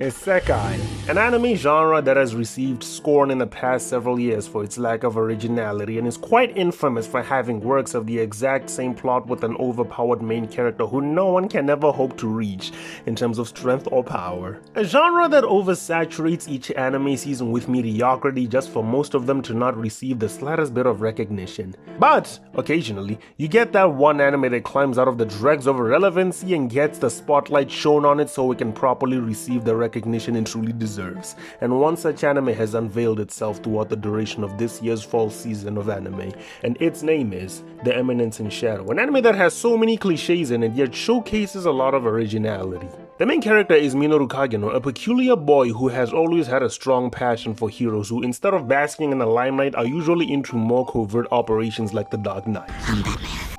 Isekai, an anime genre that has received scorn in the past several years for its lack of originality and is quite infamous for having works of the exact same plot with an overpowered main character who no one can ever hope to reach in terms of strength or power. A genre that oversaturates each anime season with mediocrity just for most of them to not receive the slightest bit of recognition. But, occasionally, you get that one anime that climbs out of the dregs of irrelevancy and gets the spotlight shown on it so it can properly receive the recognition it truly deserves, and one such anime has unveiled itself throughout the duration of this year's fall season of anime, and its name is The Eminence in Shadow, an anime that has so many cliches in it yet showcases a lot of originality. The main character is Cid Kagenou, a peculiar boy who has always had a strong passion for heroes who, instead of basking in the limelight, are usually into more covert operations like the Dark Knight.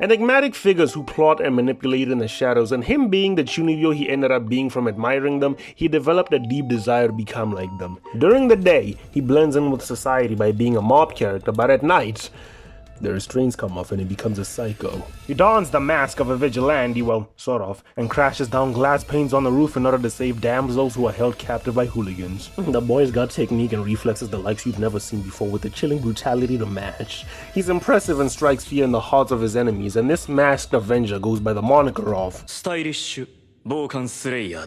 Enigmatic figures who plot and manipulate in the shadows, and him being the chunibyo he ended up being from admiring them, he developed a deep desire to become like them. During the day, he blends in with society by being a mob character, but at night, the restraints come off and he becomes a psycho. He dons the mask of a vigilante, well, sort of, and crashes down glass panes on the roof in order to save damsels who are held captive by hooligans. The boy's got technique and reflexes the likes you've never seen before with the chilling brutality to match. He's impressive and strikes fear in the hearts of his enemies, and this masked avenger goes by the moniker of Stylish Bokan Slayer.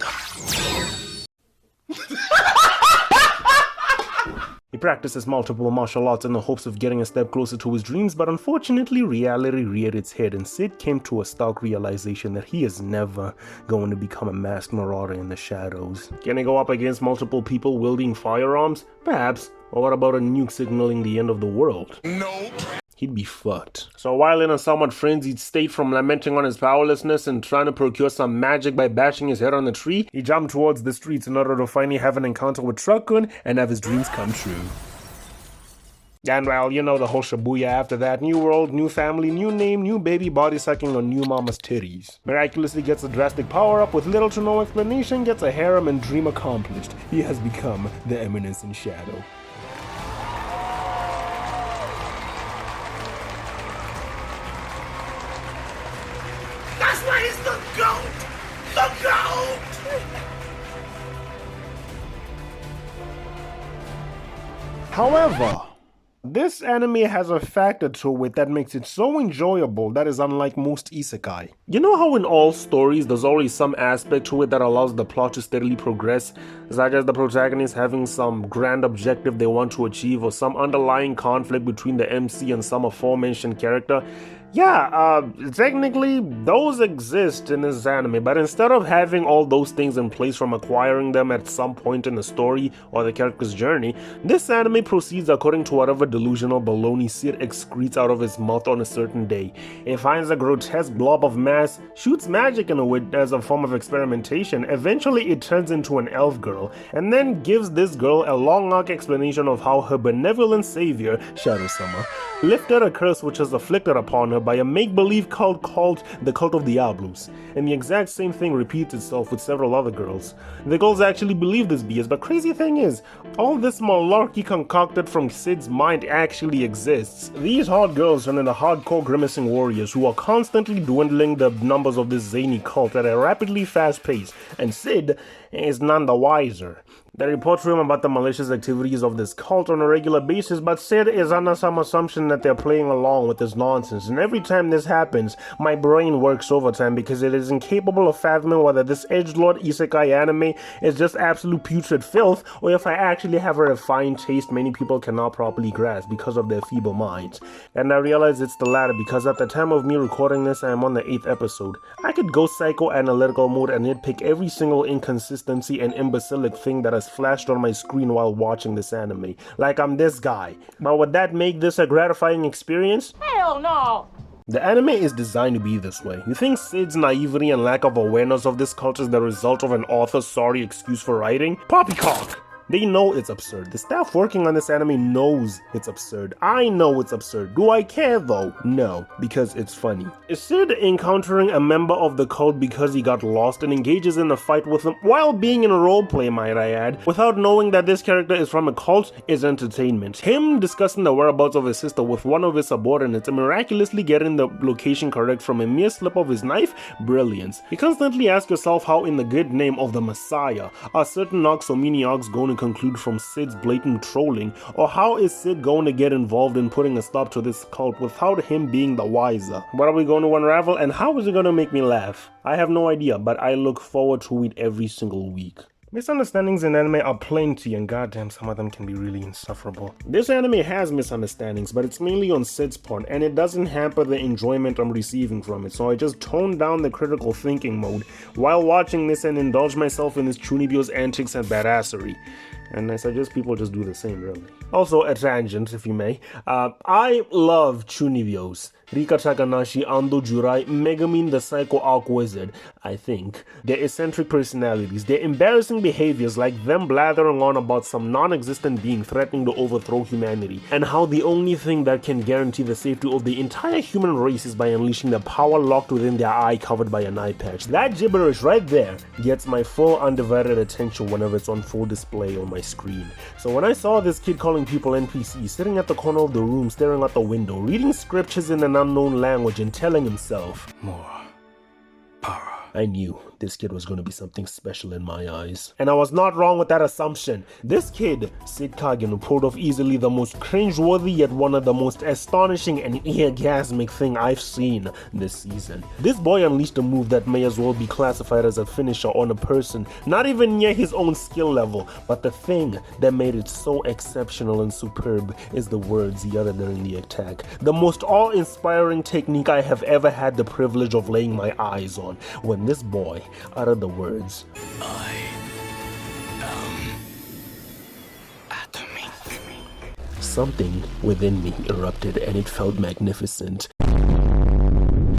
He practices multiple martial arts in the hopes of getting a step closer to his dreams, but unfortunately reality reared its head and Cid came to a stark realization that he is never going to become a masked marauder in the shadows. Can he go up against multiple people wielding firearms? Perhaps. Or what about a nuke signaling the end of the world? Nope. He'd be fucked. So while in a somewhat frenzied state from lamenting on his powerlessness and trying to procure some magic by bashing his head on the tree, he jumped towards the streets in order to finally have an encounter with Truck-kun and have his dreams come true. And well, you know the whole Shibuya after that. New world, new family, new name, new baby body sucking on new mama's titties. Miraculously gets a drastic power up with little to no explanation, gets a harem and dream accomplished. He has become the Eminence in Shadow. That's why he's the GOAT! The GOAT! However, this anime has a factor to it that makes it so enjoyable that is unlike most isekai. You know how in all stories there's always some aspect to it that allows the plot to steadily progress, such as the protagonist having some grand objective they want to achieve or some underlying conflict between the MC and some aforementioned character? Yeah, technically, those exist in this anime, but instead of having all those things in place from acquiring them at some point in the story or the character's journey, this anime proceeds according to whatever delusional baloney Cid excretes out of his mouth on a certain day. It finds a grotesque blob of mass, shoots magic into it as a form of experimentation, eventually it turns into an elf girl, and then gives this girl a long arc explanation of how her benevolent savior, Shadow-sama, lifted a curse which was afflicted upon her by a make-believe cult called the Cult of Diablos, and the exact same thing repeats itself with several other girls. The girls actually believe this BS, but crazy thing is, all this malarkey concocted from Cid's mind actually exists. These hot girls turn into hardcore grimacing warriors who are constantly dwindling the numbers of this zany cult at a rapidly fast pace, and Cid is none the wiser. They report to him about the malicious activities of this cult on a regular basis, but Cid is under some assumption that they're playing along with this nonsense, and every time this happens, my brain works overtime because it is incapable of fathoming whether this edgelord isekai anime is just absolute putrid filth, or if I actually have a refined taste many people cannot properly grasp because of their feeble minds. And I realize it's the latter because at the time of me recording this, I am on the 8th episode. I could go psychoanalytical mode and nitpick every single inconsistency and imbecilic thing that has flashed on my screen while watching this anime, like I'm this guy. But would that make this a gratifying experience? Hell no! The anime is designed to be this way. You think Cid's naivety and lack of awareness of this cult is the result of an author's sorry excuse for writing? Poppycock! They know it's absurd. The staff working on this anime knows it's absurd. I know it's absurd. Do I care though? No, because it's funny. Is Cid encountering a member of the cult because he got lost and engages in a fight with them while being in a roleplay, might I add, without knowing that this character is from a cult, is entertainment. Him discussing the whereabouts of his sister with one of his subordinates and miraculously getting the location correct from a mere slip of his knife? Brilliance. You constantly ask yourself how in the good name of the Messiah are certain Noxomaniacs going to conclude from Cid's blatant trolling, or how is Cid going to get involved in putting a stop to this cult without him being the wiser? What are we going to unravel, and how is it going to make me laugh? I have no idea, but I look forward to it every single week. Misunderstandings in anime are plenty, and goddamn, some of them can be really insufferable. This anime has misunderstandings, but it's mainly on Cid's part, and it doesn't hamper the enjoyment I'm receiving from it, so I just toned down the critical thinking mode while watching this and indulge myself in this Chunibyo's antics and badassery. And I suggest people just do the same, really. Also, a tangent, if you may. I love Chunibyos. Rika Takanashi, Ando Jurai, Megumin the Psycho Arc Wizard, I think. Their eccentric personalities, their embarrassing behaviors like them blathering on about some non-existent being threatening to overthrow humanity, and how the only thing that can guarantee the safety of the entire human race is by unleashing the power locked within their eye covered by an eye patch. That gibberish right there gets my full undivided attention whenever it's on full display on my screen. So when I saw this kid calling people NPCs, sitting at the corner of the room staring out the window, reading scriptures in an unknown language and telling himself, "More power," I knew this kid was going to be something special in my eyes. And I was not wrong with that assumption. This kid, Cid Kagenou, pulled off easily the most cringe-worthy yet one of the most astonishing and orgasmic thing I've seen this season. This boy unleashed a move that may as well be classified as a finisher on a person not even near his own skill level, but the thing that made it so exceptional and superb is the words he uttered during the attack. The most awe-inspiring technique I have ever had the privilege of laying my eyes on, when this boy uttered the words, "I am atomic." Something within me erupted and it felt magnificent.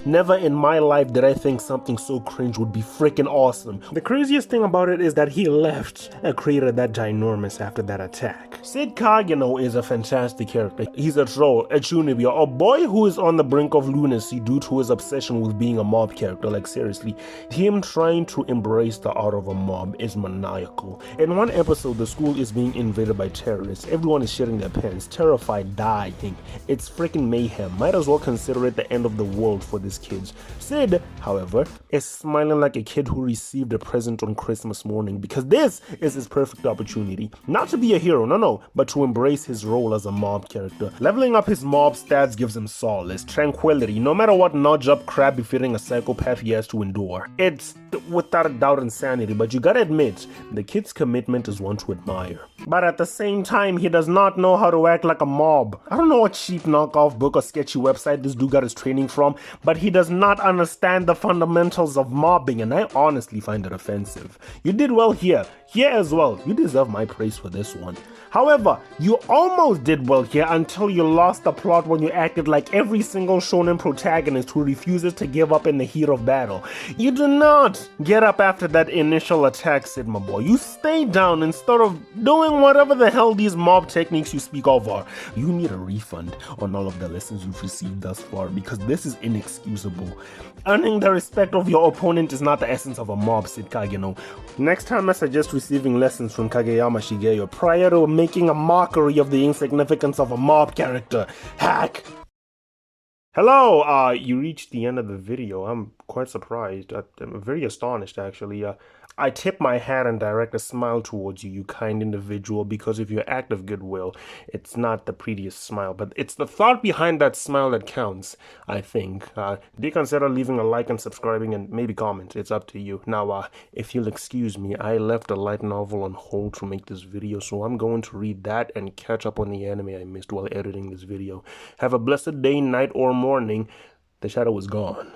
Never in my life did I think something so cringe would be freaking awesome. The craziest thing about it is that he left a crater that ginormous after that attack. Cid Kagenou is a fantastic character. He's a troll, a chunibyo, a boy who is on the brink of lunacy due to his obsession with being a mob character. Like seriously, him trying to embrace the art of a mob is maniacal. In one episode, the school is being invaded by terrorists. Everyone is shitting their pants, terrified, dying. It's freaking mayhem. Might as well consider it the end of the world for this kids. Cid, however, is smiling like a kid who received a present on Christmas morning, because this is his perfect opportunity. Not to be a hero, no, but to embrace his role as a mob character. Leveling up his mob stats gives him solace, tranquility, no matter what nudge-up crap befitting a psychopath he has to endure. It's without a doubt insanity, but you gotta admit, the kid's commitment is one to admire. But at the same time, he does not know how to act like a mob. I don't know what cheap knockoff book or sketchy website this dude got his training from, but he does not understand the fundamentals of mobbing, and I honestly find it offensive. You did well here as well. You deserve my praise for this one. However, you almost did well here until you lost the plot when you acted like every single shonen protagonist who refuses to give up in the heat of battle. You do not get up after that initial attack, Cid, my boy. You stay down instead of doing whatever the hell these mob techniques you speak of are. You need a refund on all of the lessons you've received thus far, because this is inexcusable. Earning the respect of your opponent is not the essence of a mob, Cid Kagenou. Next time I suggest receiving lessons from Kageyama Shigeyo prior to making a mockery of the insignificance of a mob character. Hack! Hello, you reached the end of the video. I'm quite surprised. I'm very astonished, actually. I tip my hat and direct a smile towards you, you kind individual, because of your act of goodwill. It's not the prettiest smile, but it's the thought behind that smile that counts, I think. Do you consider leaving a like and subscribing and maybe comment? It's up to you. Now, if you'll excuse me, I left a light novel on hold to make this video, so I'm going to read that and catch up on the anime I missed while editing this video. Have a blessed day, night, or morning. The shadow is gone.